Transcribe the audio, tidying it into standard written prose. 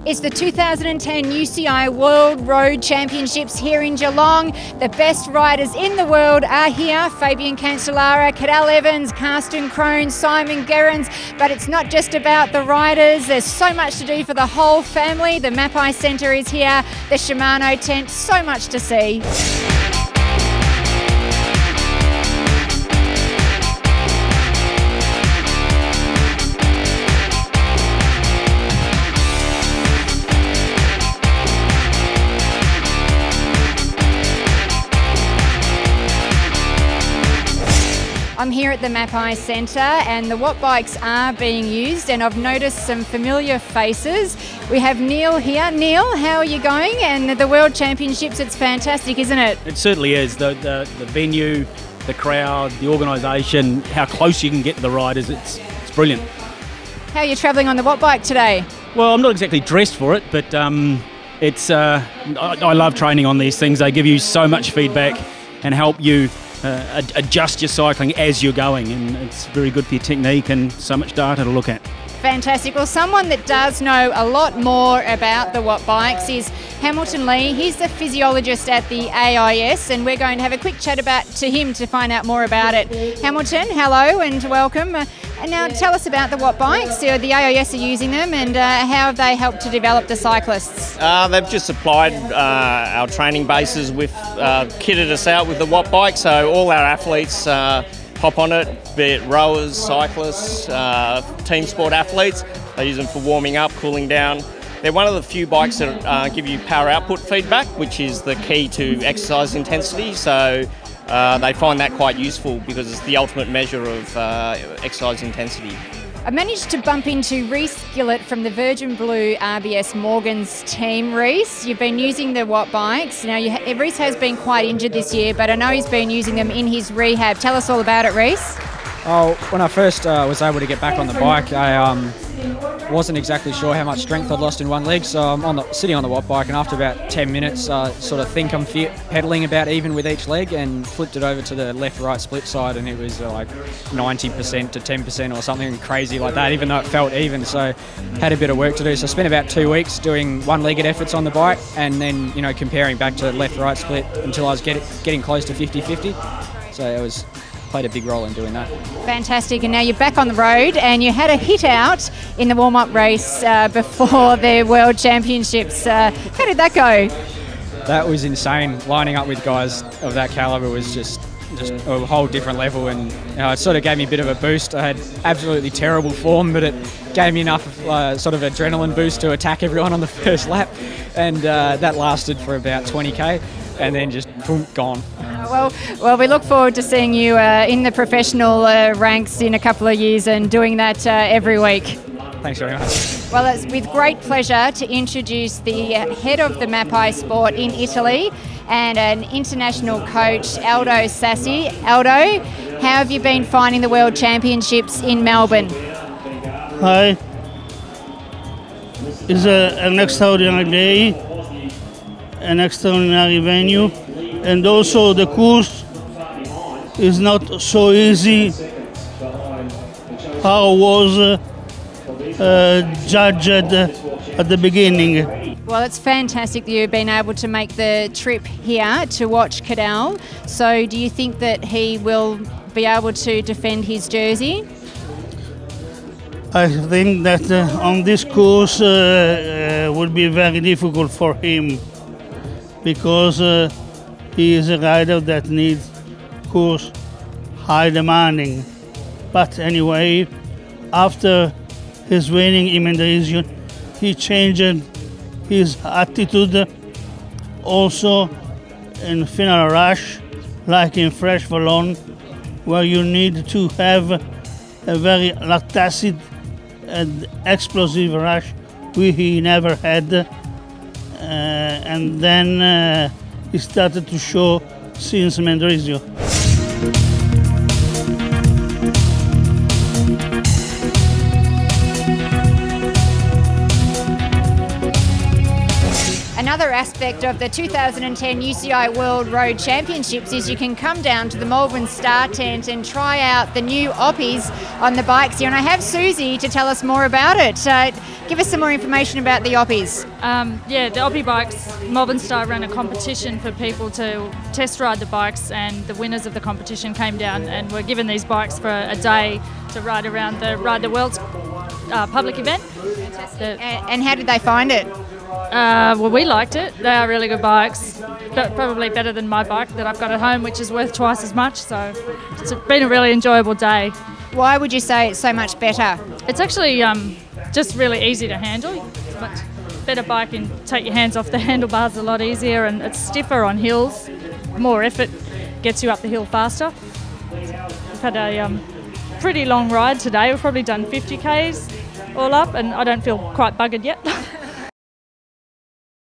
It's the 2010 UCI World Road Championships here in Geelong. The best riders in the world are here. Fabian Cancellara, Cadel Evans, Karsten Krohn, Simon Gerrans. But it's not just about the riders. There's so much to do for the whole family. The Mapai Centre is here, the Shimano tent, so much to see. I'm here at the Mapai Centre and the Watt bikes are being used, and I've noticed some familiar faces. We have Neil here. Neil, how are you going? And the World Championships, it's fantastic, isn't it? It certainly is. The venue, the crowd, the organisation, how close you can get to the riders, it's brilliant. How are you travelling on the Watt bike today? Well, I'm not exactly dressed for it, but I love training on these things. They give you so much feedback and help you adjust your cycling as you're going, and it's very good for your technique and so much data to look at. Fantastic. Well, someone that does know a lot more about the Watt bikes is Hamilton Lee. He's the physiologist at the AIS, and we're going to have a quick chat to him to find out more about it. Hamilton, hello and welcome. And now tell us about the Watt bikes. The AIS are using them, and how have they helped to develop the cyclists? They've just supplied our training bases with, kitted us out with the Watt bike, so all our athletes hop on it, be it rowers, cyclists, team sport athletes. They use them for warming up, cooling down. They're one of the few bikes that give you power output feedback, which is the key to exercise intensity. So they find that quite useful because it's the ultimate measure of exercise intensity. I managed to bump into Reese Gillett from the Virgin Blue RBS Morgan's team. Reese, you've been using the Watt bikes. Now, Reese has been quite injured this year, but I know he's been using them in his rehab. Tell us all about it, Reese. Oh, when I first was able to get back on the bike, I wasn't exactly sure how much strength I'd lost in one leg, so I'm sitting on the Watt bike, and after about 10 minutes I sort of think I'm pedaling about even with each leg, and flipped it over to the left-right split side, and it was like 90% to 10% or something crazy like that, even though it felt even. So had a bit of work to do. So I spent about 2 weeks doing one-legged efforts on the bike, and then comparing back to left-right split until I was getting close to 50-50. So it played a big role in doing that. Fantastic. And now you're back on the road, and you had a hit out in the warm-up race before the World Championships. How did that go? That was insane. Lining up with guys of that calibre was just a whole different level, and it sort of gave me a bit of a boost. I had absolutely terrible form, but it gave me enough sort of adrenaline boost to attack everyone on the first lap, and that lasted for about 20k, and then just boom, gone. Well, we look forward to seeing you in the professional ranks in a couple of years and doing that every week. Thanks very much. Well, it's with great pleasure to introduce the head of the Mapai sport in Italy and an international coach, Aldo Sassi. Aldo, how have you been finding the World Championships in Melbourne? Hi. It's an extraordinary day, an extraordinary venue. And also the course is not so easy how was judged at the beginning. Well, it's fantastic that you've been able to make the trip here to watch Cadel. So do you think that he will be able to defend his jersey? I think that on this course would be very difficult for him, because he is a rider that needs course high demanding. But anyway, after his winning in Mendrisio, he changed his attitude. Also in final rush, like in Fresh Vallon, where you need to have a very lactacid and explosive rush, which he never had. And then he started to show since Mendrisio. Another aspect of the 2010 UCI World Road Championships is you can come down to the Melbourne Star Tent and try out the new Oppies on the bikes here. And I have Susie to tell us more about it. Give us some more information about the Oppies. Yeah, the Oppie bikes, Melbourne Star ran a competition for people to test ride the bikes, and the winners of the competition came down and were given these bikes for a day to ride around the Ride the World's public event. And how did they find it? Well, we liked it. They are really good bikes, but probably better than my bike that I've got at home, which is worth twice as much. So it's been a really enjoyable day. Why would you say it's so much better? It's actually just really easy to handle. It's a much better bike, and take your hands off the handlebars a lot easier, and it's stiffer on hills. More effort gets you up the hill faster. We've had a pretty long ride today. We've probably done 50 Ks all up, and I don't feel quite buggered yet.